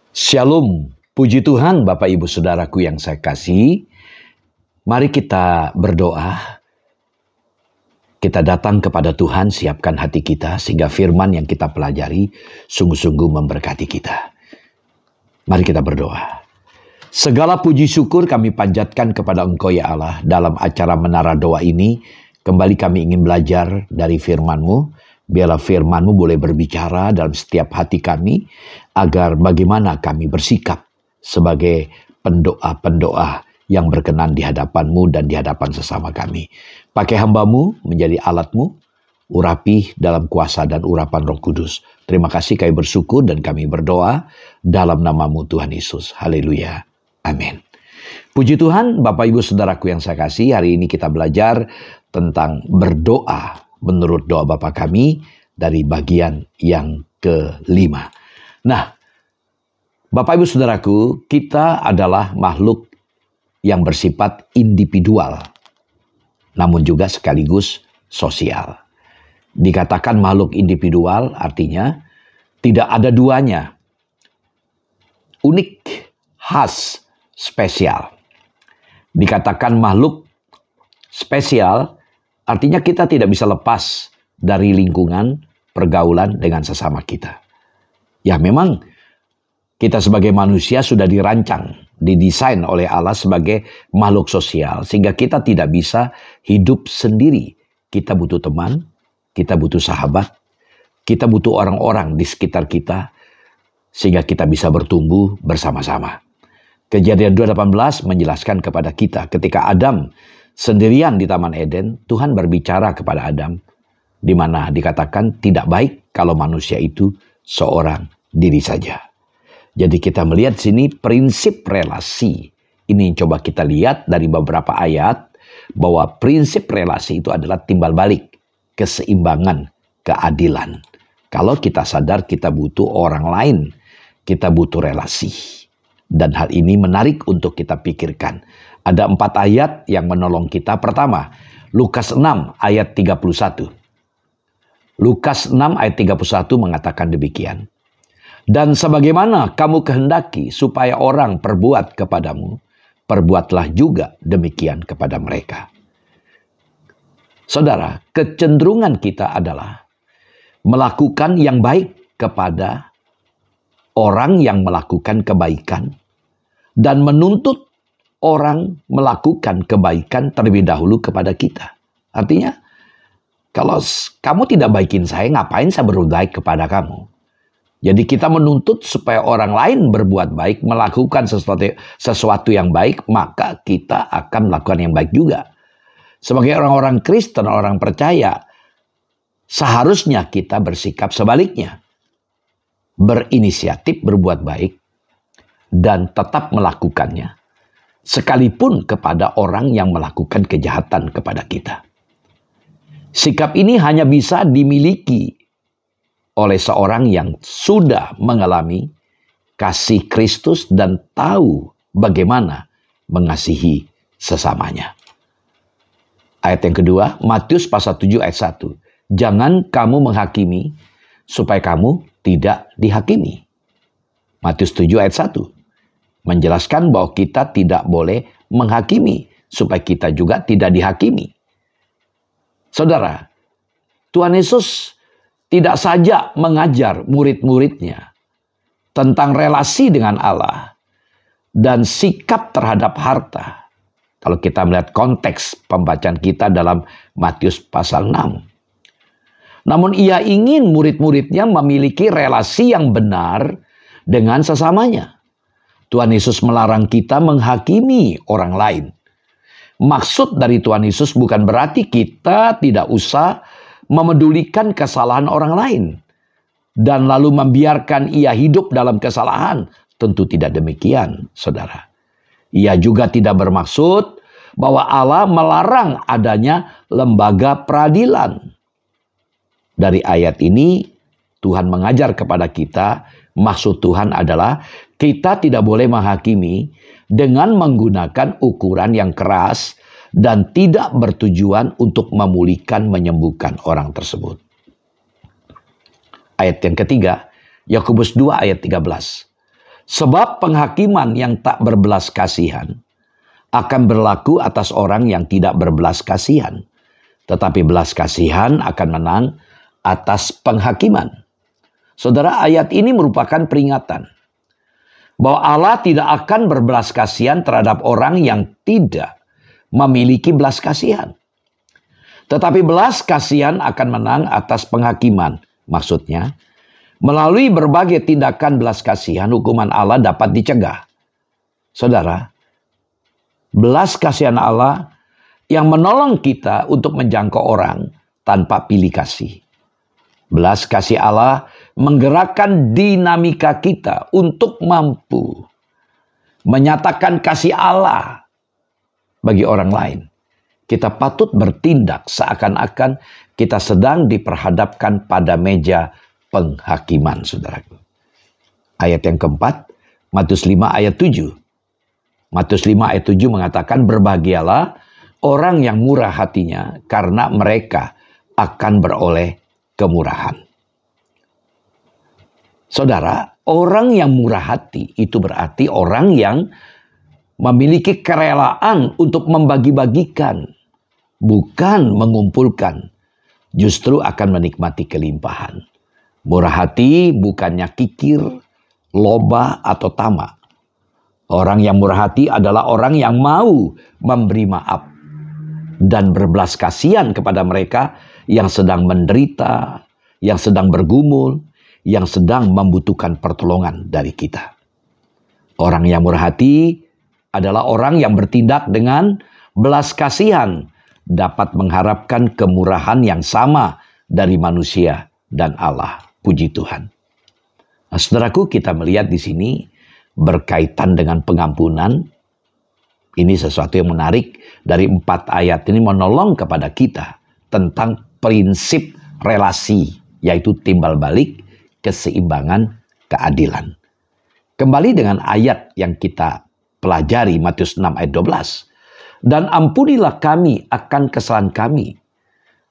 Shalom, puji Tuhan Bapak Ibu Saudaraku yang saya kasih. Mari kita berdoa. Kita datang kepada Tuhan, siapkan hati kita sehingga firman yang kita pelajari sungguh-sungguh memberkati kita. Mari kita berdoa. Segala puji syukur kami panjatkan kepada Engkau ya Allah. Dalam acara Menara Doa ini, kembali kami ingin belajar dari firman-Mu. Biarlah firman-Mu boleh berbicara dalam setiap hati kami, agar bagaimana kami bersikap sebagai pendoa-pendoa yang berkenan di hadapan-Mu dan di hadapan sesama kami. Pakai hamba-Mu menjadi alat-Mu, urapi dalam kuasa dan urapan Roh Kudus. Terima kasih, kami bersyukur dan kami berdoa dalam nama-Mu Tuhan Yesus. Haleluya. Amin. Puji Tuhan, Bapak Ibu Saudaraku yang saya kasih, hari ini kita belajar tentang berdoa menurut doa Bapa kami dari bagian yang kelima. Nah, Bapak Ibu Saudaraku, kita adalah makhluk yang bersifat individual, namun juga sekaligus sosial. Dikatakan makhluk individual artinya tidak ada duanya. Unik, khas, spesial. Dikatakan makhluk spesial artinya kita tidak bisa lepas dari lingkungan pergaulan dengan sesama kita. Ya memang kita sebagai manusia sudah dirancang, didesain oleh Allah sebagai makhluk sosial. Sehingga kita tidak bisa hidup sendiri. Kita butuh teman, kita butuh sahabat, kita butuh orang-orang di sekitar kita. Sehingga kita bisa bertumbuh bersama-sama. Kejadian 2:18 menjelaskan kepada kita ketika Adam sendirian di Taman Eden, Tuhan berbicara kepada Adam, di mana dikatakan tidak baik kalau manusia itu seorang diri saja. Jadi kita melihat sini prinsip relasi. Ini yang coba kita lihat dari beberapa ayat, bahwa prinsip relasi itu adalah timbal balik, keseimbangan, keadilan. Kalau kita sadar kita butuh orang lain, kita butuh relasi. Dan hal ini menarik untuk kita pikirkan. Ada 4 ayat yang menolong kita. Pertama, Lukas 6 ayat 31. Lukas 6 ayat 31 mengatakan demikian. Dan sebagaimana kamu kehendaki supaya orang perbuat kepadamu, perbuatlah juga demikian kepada mereka. Saudara, kecenderungan kita adalah melakukan yang baik kepada orang yang melakukan kebaikan dan menuntut orang melakukan kebaikan terlebih dahulu kepada kita. Artinya, kalau kamu tidak baikin saya, ngapain saya berbuat baik kepada kamu? Jadi kita menuntut supaya orang lain berbuat baik, melakukan sesuatu yang baik, maka kita akan melakukan yang baik juga. Sebagai orang-orang Kristen, orang percaya, seharusnya kita bersikap sebaliknya. Berinisiatif berbuat baik dan tetap melakukannya. Sekalipun kepada orang yang melakukan kejahatan kepada kita. Sikap ini hanya bisa dimiliki oleh seorang yang sudah mengalami kasih Kristus dan tahu bagaimana mengasihi sesamanya. Ayat yang kedua, Matius pasal 7 ayat 1. Jangan kamu menghakimi supaya kamu tidak dihakimi. Matius 7 ayat 1. Menjelaskan bahwa kita tidak boleh menghakimi supaya kita juga tidak dihakimi. Saudara, Tuhan Yesus tidak saja mengajar murid-muridnya tentang relasi dengan Allah dan sikap terhadap harta. Kalau kita melihat konteks pembacaan kita dalam Matius pasal 6. Namun ia ingin murid-muridnya memiliki relasi yang benar dengan sesamanya. Tuhan Yesus melarang kita menghakimi orang lain. Maksud dari Tuhan Yesus bukan berarti kita tidak usah memedulikan kesalahan orang lain dan lalu membiarkan ia hidup dalam kesalahan. Tentu tidak demikian, saudara. Ia juga tidak bermaksud bahwa Allah melarang adanya lembaga peradilan. Dari ayat ini, Tuhan mengajar kepada kita, maksud Tuhan adalah kita tidak boleh menghakimi dengan menggunakan ukuran yang keras dan tidak bertujuan untuk memulihkan, menyembuhkan orang tersebut. Ayat yang ketiga, Yakobus 2 ayat 13. Sebab penghakiman yang tak berbelas kasihan akan berlaku atas orang yang tidak berbelas kasihan. Tetapi belas kasihan akan menang atas penghakiman. Saudara, ayat ini merupakan peringatan bahwa Allah tidak akan berbelas kasihan terhadap orang yang tidak memiliki belas kasihan. Tetapi belas kasihan akan menang atas penghakiman. Maksudnya, melalui berbagai tindakan belas kasihan, hukuman Allah dapat dicegah. Saudara, belas kasihan Allah yang menolong kita untuk menjangkau orang tanpa pilih kasih. Belas kasih Allah menggerakkan dinamika kita untuk mampu menyatakan kasih Allah bagi orang lain. Kita patut bertindak seakan-akan kita sedang diperhadapkan pada meja penghakiman, saudaraku. Ayat yang keempat, Matius 5 ayat 7. Matius 5 ayat 7 mengatakan, berbahagialah orang yang murah hatinya, karena mereka akan beroleh kemurahan. Saudara, orang yang murah hati itu berarti orang yang memiliki kerelaan untuk membagi-bagikan, bukan mengumpulkan, justru akan menikmati kelimpahan. Murah hati bukannya kikir, loba, atau tamak. Orang yang murah hati adalah orang yang mau memberi maaf dan berbelas kasihan kepada mereka yang sedang menderita, yang sedang bergumul, yang sedang membutuhkan pertolongan dari kita. Orang yang murah hati adalah orang yang bertindak dengan belas kasihan, dapat mengharapkan kemurahan yang sama dari manusia dan Allah. Puji Tuhan. Nah, saudaraku, kita melihat di sini berkaitan dengan pengampunan. Ini sesuatu yang menarik dari 4 ayat ini menolong kepada kita tentang prinsip relasi, yaitu timbal balik, keseimbangan, keadilan. Kembali dengan ayat yang kita pelajari, Matius 6 ayat 12. Dan ampunilah kami akan kesalahan kami,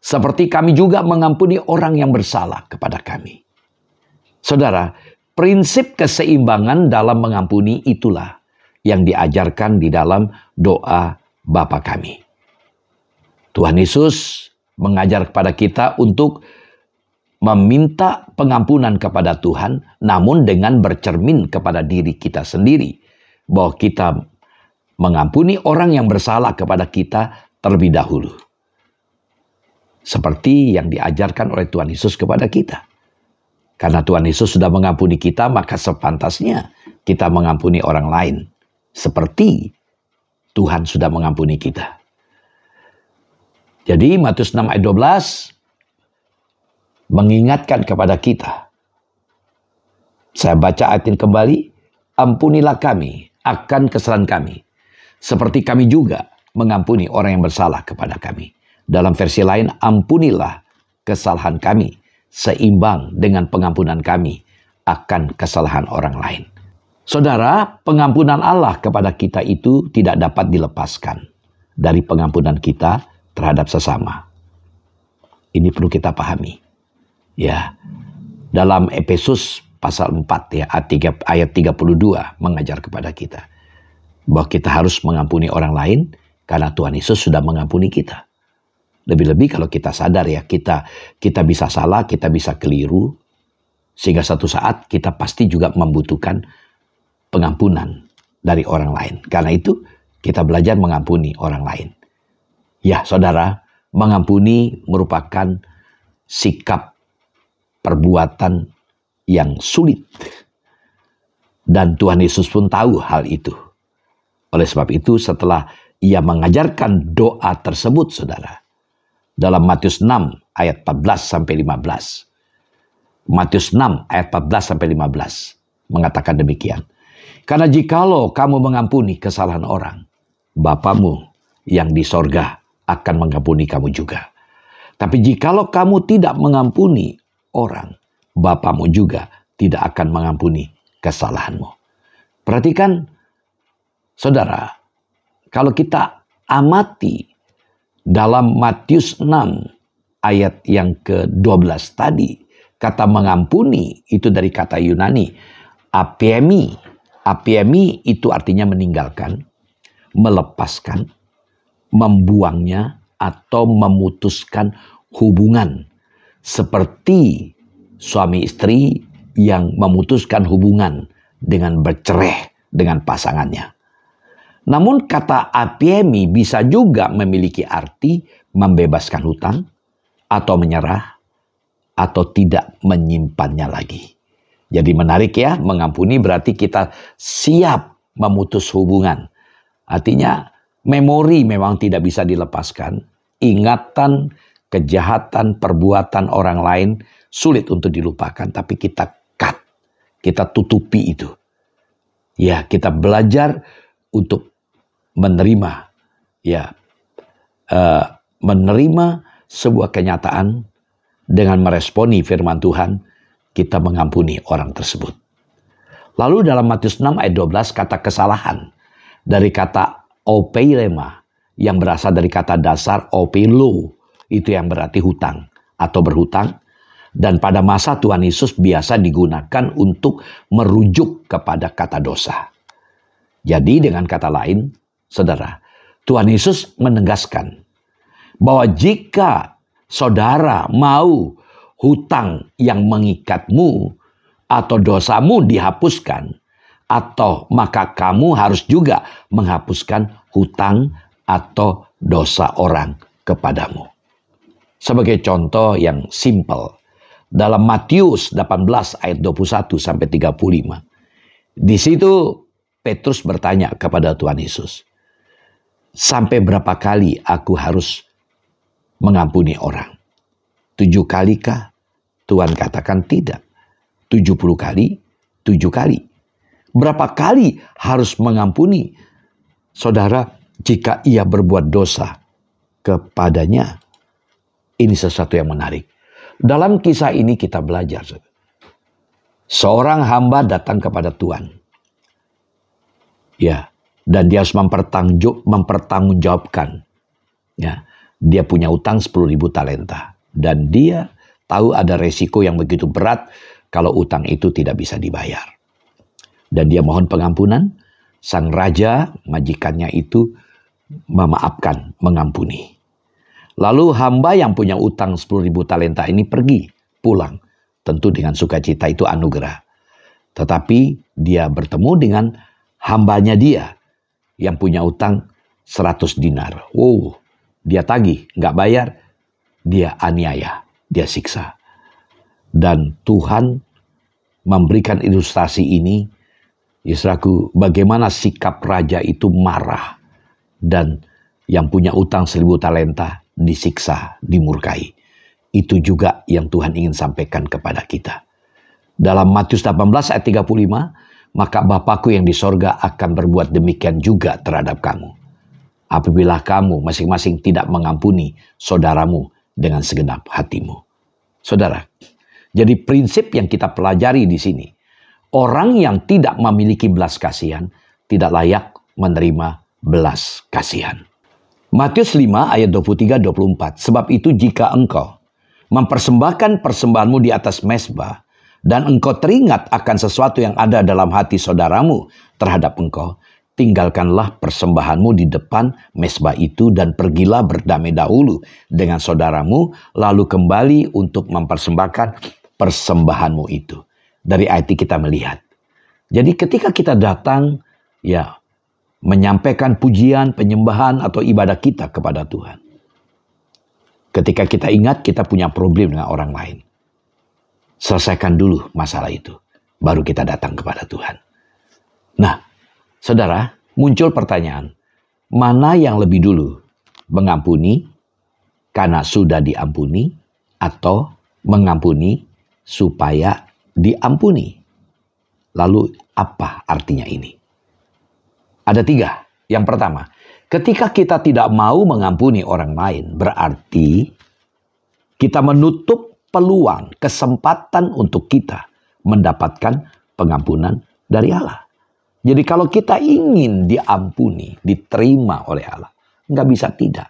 seperti kami juga mengampuni orang yang bersalah kepada kami. Saudara, prinsip keseimbangan dalam mengampuni itulah yang diajarkan di dalam doa Bapa kami. Tuhan Yesus mengajar kepada kita untuk meminta pengampunan kepada Tuhan, namun dengan bercermin kepada diri kita sendiri, bahwa kita mengampuni orang yang bersalah kepada kita terlebih dahulu. Seperti yang diajarkan oleh Tuhan Yesus kepada kita. Karena Tuhan Yesus sudah mengampuni kita, maka sepantasnya kita mengampuni orang lain. Seperti Tuhan sudah mengampuni kita. Jadi Matius 6 ayat 12 mengingatkan kepada kita. Saya baca ayat ini kembali. Ampunilah kami akan kesalahan kami, seperti kami juga mengampuni orang yang bersalah kepada kami. Dalam versi lain, ampunilah kesalahan kami seimbang dengan pengampunan kami akan kesalahan orang lain. Saudara, pengampunan Allah kepada kita itu tidak dapat dilepaskan dari pengampunan kita terhadap sesama. Ini perlu kita pahami. Ya, dalam Efesus pasal 4 ya, ayat 32 mengajar kepada kita bahwa kita harus mengampuni orang lain karena Tuhan Yesus sudah mengampuni kita. Lebih-lebih kalau kita sadar ya, kita bisa salah, kita bisa keliru, sehingga satu saat kita pasti juga membutuhkan pengampunan dari orang lain. Karena itu kita belajar mengampuni orang lain. Ya saudara, mengampuni merupakan sikap perbuatan yang sulit. Dan Tuhan Yesus pun tahu hal itu. Oleh sebab itu setelah ia mengajarkan doa tersebut, saudara, dalam Matius 6 ayat 14-15. Matius 6 ayat 14-15 mengatakan demikian. Karena jikalau kamu mengampuni kesalahan orang, Bapamu yang di sorga akan mengampuni kamu juga. Tapi jikalau kamu tidak mengampuni orang, Bapamu juga tidak akan mengampuni kesalahanmu. Perhatikan, saudara, kalau kita amati dalam Matius 6 ayat yang ke-12 tadi, kata mengampuni itu dari kata Yunani, apemi, Apiemi itu artinya meninggalkan, melepaskan, membuangnya, atau memutuskan hubungan. Seperti suami istri yang memutuskan hubungan dengan bercerai dengan pasangannya. Namun kata apiemi bisa juga memiliki arti membebaskan hutang, atau menyerah, atau tidak menyimpannya lagi. Jadi menarik ya, mengampuni berarti kita siap memutus hubungan. Artinya memori memang tidak bisa dilepaskan. Ingatan, kejahatan, perbuatan orang lain sulit untuk dilupakan. Tapi kita cut, kita tutupi itu. Ya, kita belajar untuk menerima. Ya, menerima sebuah kenyataan dengan meresponi firman Tuhan. Kita mengampuni orang tersebut. Lalu dalam Matius 6 ayat 12 kata kesalahan dari kata opeirema yang berasal dari kata dasar opelo, itu yang berarti hutang atau berhutang, dan pada masa Tuhan Yesus biasa digunakan untuk merujuk kepada kata dosa. Jadi dengan kata lain, saudara, Tuhan Yesus menegaskan bahwa jika saudara mau hutang yang mengikatmu atau dosamu dihapuskan, atau maka kamu harus juga menghapuskan hutang atau dosa orang kepadamu. Sebagai contoh yang simpel, dalam Matius 18 ayat 21 sampai 35. Di situ Petrus bertanya kepada Tuhan Yesus, sampai berapa kali aku harus mengampuni orang? 7 kali kah? Tuhan katakan tidak. 70 kali, 7 kali. Berapa kali harus mengampuni saudara jika ia berbuat dosa kepadanya? Ini sesuatu yang menarik. Dalam kisah ini kita belajar. Seorang hamba datang kepada Tuhan. Ya, dan dia harus mempertanggungjawabkan. Ya, dia punya utang 10.000 talenta. Dan dia tahu ada resiko yang begitu berat kalau utang itu tidak bisa dibayar. Dan dia mohon pengampunan. Sang raja, majikannya itu memaafkan, mengampuni. Lalu hamba yang punya utang 10.000 talenta ini pergi, pulang. Tentu dengan sukacita, itu anugerah. Tetapi dia bertemu dengan hambanya dia yang punya utang 100 dinar. Dia tagih, nggak bayar. Dia aniaya, dia siksa. Dan Tuhan memberikan ilustrasi ini, Yesraku, bagaimana sikap raja itu marah. Dan yang punya utang 1.000 talenta disiksa, dimurkai. Itu juga yang Tuhan ingin sampaikan kepada kita. Dalam Matius 18 ayat 35, maka Bapakku yang di sorga akan berbuat demikian juga terhadap kamu, apabila kamu masing-masing tidak mengampuni saudaramu dengan segenap hatimu. Saudara, jadi prinsip yang kita pelajari di sini, orang yang tidak memiliki belas kasihan tidak layak menerima belas kasihan. Matius 5 ayat 23-24. Sebab itu jika engkau mempersembahkan persembahanmu di atas mezbah, dan engkau teringat akan sesuatu yang ada dalam hati saudaramu terhadap engkau, tinggalkanlah persembahanmu di depan mezbah itu dan pergilah berdamai dahulu dengan saudaramu, lalu kembali untuk mempersembahkan persembahanmu itu. Dari ayat ini kita melihat. Jadi ketika kita datang, ya, menyampaikan pujian, penyembahan atau ibadah kita kepada Tuhan. Ketika kita ingat kita punya problem dengan orang lain, selesaikan dulu masalah itu, baru kita datang kepada Tuhan. Nah, saudara, muncul pertanyaan, mana yang lebih dulu? Mengampuni karena sudah diampuni, atau mengampuni supaya diampuni? Lalu apa artinya ini? Ada 3. Yang pertama, ketika kita tidak mau mengampuni orang lain, berarti kita menutup peluang, kesempatan untuk kita mendapatkan pengampunan dari Allah. Jadi kalau kita ingin diampuni, diterima oleh Allah, nggak bisa tidak.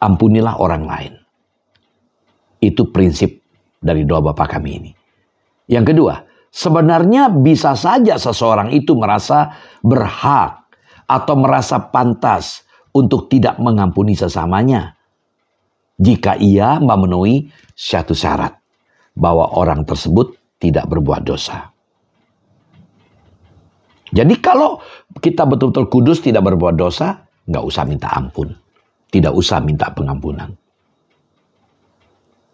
Ampunilah orang lain. Itu prinsip dari doa Bapa kami ini. Yang kedua, Sebenarnya bisa saja seseorang itu merasa berhak atau merasa pantas untuk tidak mengampuni sesamanya jika ia memenuhi satu syarat bahwa orang tersebut tidak berbuat dosa. Jadi kalau kita betul-betul kudus tidak berbuat dosa, nggak usah minta ampun. Tidak usah minta pengampunan.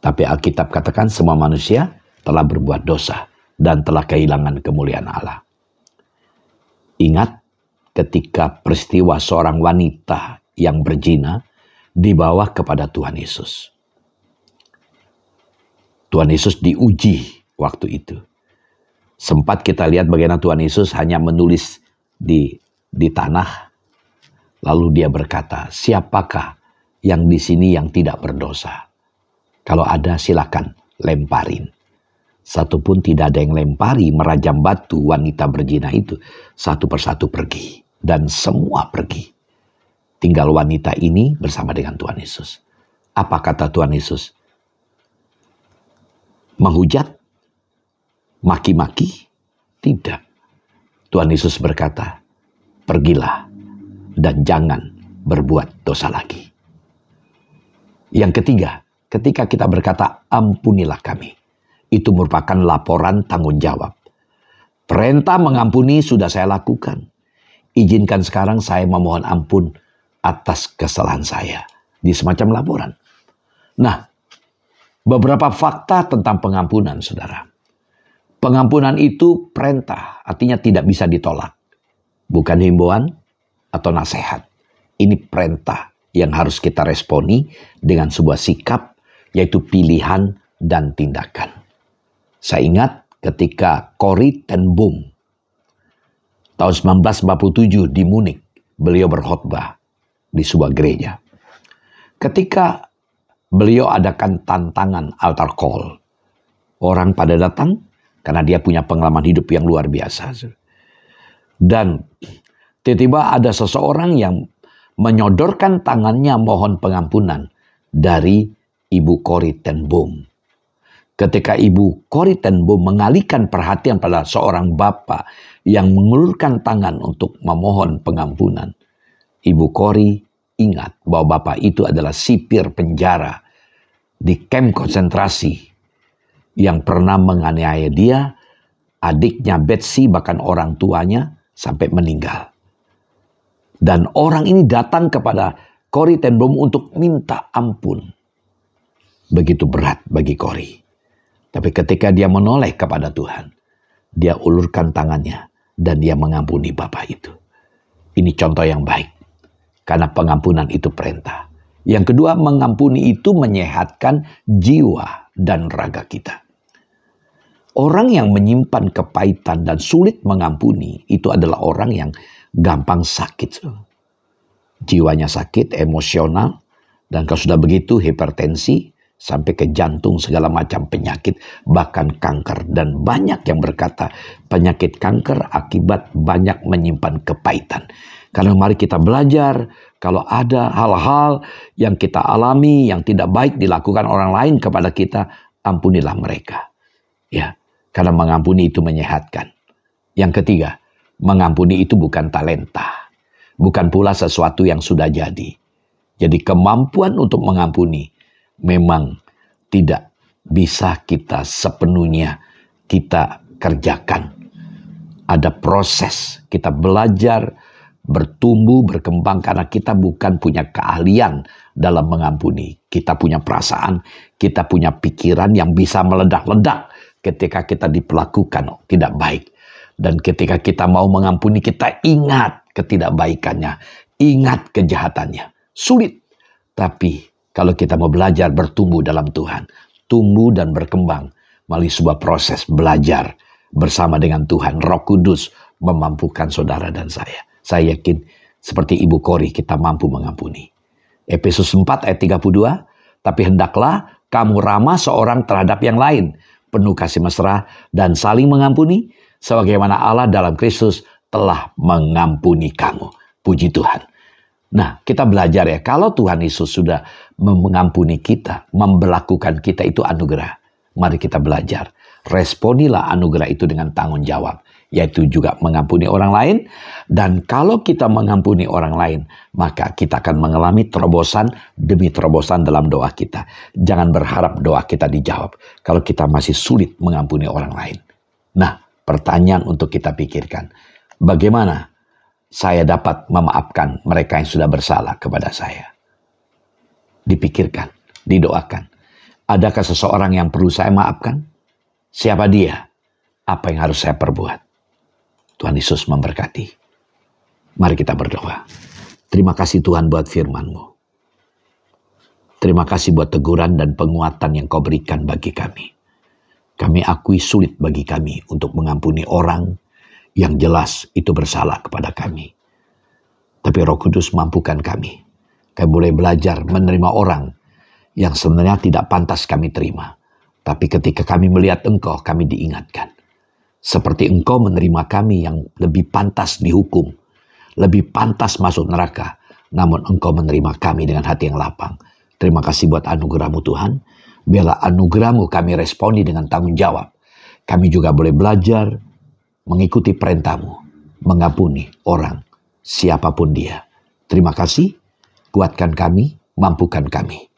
Tapi Alkitab katakan semua manusia telah berbuat dosa dan telah kehilangan kemuliaan Allah. Ingat ketika peristiwa seorang wanita yang berzina dibawa kepada Tuhan Yesus. Tuhan Yesus diuji waktu itu. Sempat kita lihat bagaimana Tuhan Yesus hanya menulis di tanah. Lalu dia berkata, siapakah yang di sini yang tidak berdosa? Kalau ada silakan lemparin. Satu pun tidak ada yang lempari, merajam batu wanita berzina itu. Satu persatu pergi. Dan semua pergi. Tinggal wanita ini bersama dengan Tuhan Yesus. Apa kata Tuhan Yesus? Menghujat? Maki-maki? Tidak. Tuhan Yesus berkata, pergilah dan jangan berbuat dosa lagi. Yang ketiga, ketika kita berkata ampunilah kami, itu merupakan laporan tanggung jawab. Perintah mengampuni sudah saya lakukan. Izinkan sekarang saya memohon ampun atas kesalahan saya. Di semacam laporan. Nah, beberapa fakta tentang pengampunan, saudara. Pengampunan itu perintah, artinya tidak bisa ditolak. Bukan himbauan atau nasihat. Ini perintah yang harus kita responi dengan sebuah sikap, yaitu pilihan dan tindakan. Saya ingat ketika Corrie ten Boom tahun 1947 di Munich, beliau berkhotbah di sebuah gereja. Ketika beliau adakan tantangan altar call, orang pada datang karena dia punya pengalaman hidup yang luar biasa. Dan tiba-tiba ada seseorang yang menyodorkan tangannya mohon pengampunan dari Ibu Corrie ten Boom. Ketika Ibu Corrie ten Boom mengalihkan perhatian pada seorang bapak yang mengulurkan tangan untuk memohon pengampunan, Ibu Corrie ingat bahwa bapak itu adalah sipir penjara di kamp konsentrasi yang pernah menganiaya dia, adiknya Betsy, bahkan orang tuanya sampai meninggal. Dan orang ini datang kepada Corrie ten Boom untuk minta ampun. Begitu berat bagi Corrie. Tapi ketika dia menoleh kepada Tuhan, dia ulurkan tangannya dan dia mengampuni bapak itu. Ini contoh yang baik. Karena pengampunan itu perintah. Yang kedua, mengampuni itu menyehatkan jiwa dan raga kita. Orang yang menyimpan kepahitan dan sulit mengampuni itu adalah orang yang gampang sakit. Jiwanya sakit, emosional, dan kalau sudah begitu hipertensi, sampai ke jantung, segala macam penyakit, bahkan kanker. Dan banyak yang berkata penyakit kanker akibat banyak menyimpan kepahitan. Karena mari kita belajar, kalau ada hal-hal yang kita alami, yang tidak baik dilakukan orang lain kepada kita, ampunilah mereka. Ya, karena mengampuni itu menyehatkan. Yang ketiga, mengampuni itu bukan talenta. Bukan pula sesuatu yang sudah jadi. Jadi kemampuan untuk mengampuni memang tidak bisa kita sepenuhnya kita kerjakan. Ada proses, kita belajar, bertumbuh, berkembang karena kita bukan punya keahlian dalam mengampuni. Kita punya perasaan, kita punya pikiran yang bisa meledak-ledak ketika kita diperlakukan tidak baik. Dan ketika kita mau mengampuni, kita ingat ketidakbaikannya, ingat kejahatannya. Sulit, tapi kalau kita mau belajar bertumbuh dalam Tuhan, tumbuh dan berkembang melalui sebuah proses belajar bersama dengan Tuhan, Roh Kudus memampukan saudara dan saya. Saya yakin seperti Ibu Corrie kita mampu mengampuni. Efesus 4 ayat 32, tapi hendaklah kamu ramah seorang terhadap yang lain, penuh kasih mesra dan saling mengampuni, sebagaimana Allah dalam Kristus telah mengampuni kamu. Puji Tuhan. Nah, kita belajar ya, kalau Tuhan Yesus sudah mengampuni kita, memberlakukan kita, itu anugerah. Mari kita belajar. responilah anugerah itu dengan tanggung jawab, yaitu juga mengampuni orang lain. Dan kalau kita mengampuni orang lain, maka kita akan mengalami terobosan demi terobosan dalam doa kita. Jangan berharap doa kita dijawab kalau kita masih sulit mengampuni orang lain. Nah, pertanyaan untuk kita pikirkan, bagaimana saya dapat memaafkan mereka yang sudah bersalah kepada saya? Dipikirkan, didoakan. Adakah seseorang yang perlu saya maafkan? Siapa dia? Apa yang harus saya perbuat? Tuhan Yesus memberkati. Mari kita berdoa. Terima kasih Tuhan buat firman-Mu. Terima kasih buat teguran dan penguatan yang Kau berikan bagi kami. Kami akui sulit bagi kami untuk mengampuni orang yang jelas itu bersalah kepada kami. Tapi Roh Kudus mampukan kami. Kami boleh belajar menerima orang yang sebenarnya tidak pantas kami terima. Tapi ketika kami melihat Engkau, kami diingatkan. Seperti Engkau menerima kami yang lebih pantas dihukum, lebih pantas masuk neraka, namun Engkau menerima kami dengan hati yang lapang. Terima kasih buat anugerah-Mu Tuhan. Biarlah anugerah-Mu kami responi dengan tanggung jawab. Kami juga boleh belajar mengikuti perintah-Mu, mengampuni orang, siapapun dia. Terima kasih, kuatkan kami, mampukan kami.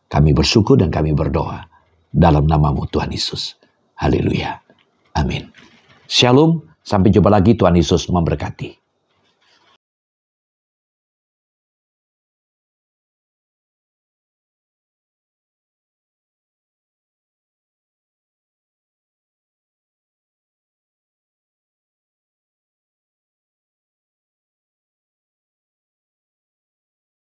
Kami bersyukur dan kami berdoa dalam nama-Mu Tuhan Yesus. Haleluya. Amin. Shalom, sampai jumpa lagi. Tuhan Yesus memberkati.